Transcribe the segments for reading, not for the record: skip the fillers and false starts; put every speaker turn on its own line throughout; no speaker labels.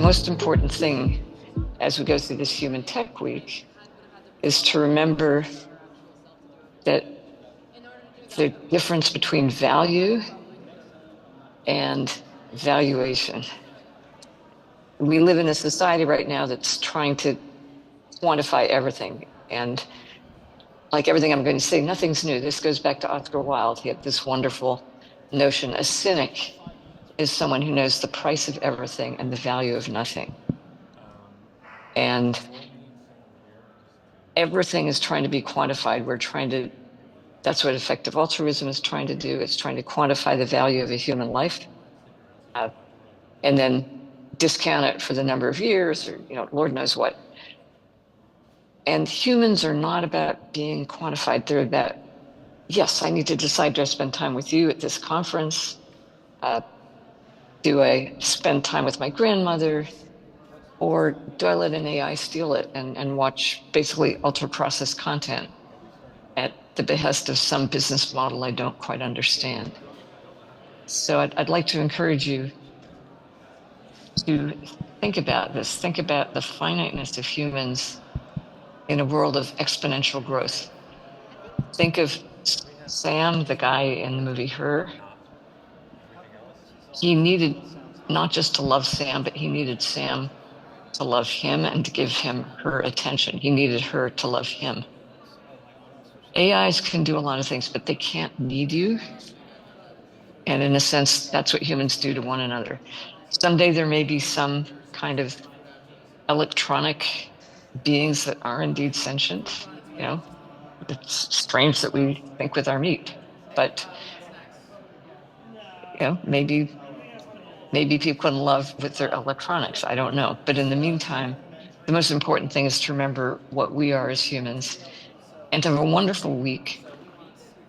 most important thing as we go through this Human+Tech week is to remember that the difference between value and valuation. We live in a society right now that's trying to quantify everything. And like everything I'm going to say, nothing's new. This goes back to Oscar Wilde. He had this wonderful notion. A cynic is someone who knows the price of everything and the value of nothing. And everything is trying to be quantified. That's what effective altruism is trying to do. It's trying to quantify the value of a human life and then discount it for the number of years or, Lord knows what. And humans are not about being quantified. They're about, yes, I need to decide, do I spend time with you at this conference? Do I spend time with my grandmother? Or do I let an AI steal it and watch basically ultra-processed content at the behest of some business model I don't quite understand? So I'd like to encourage you to think about this. Think about the finiteness of humans in a world of exponential growth. Think of Sam, the guy in the movie Her. He needed not just to love Sam, but he needed Sam to love him and to give him her attention. He needed her to love him. AIs can do a lot of things, but they can't need you. And in a sense, that's what humans do to one another. Someday there may be some kind of electronic beings that are indeed sentient. It's strange that we think with our meat, but maybe people can love with their electronics. I don't know. But in the meantime, the most important thing is to remember what we are as humans and to have a wonderful week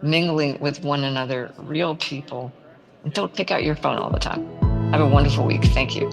mingling with one another, real people. And don't pick out your phone all the time. Have a wonderful week. Thank you.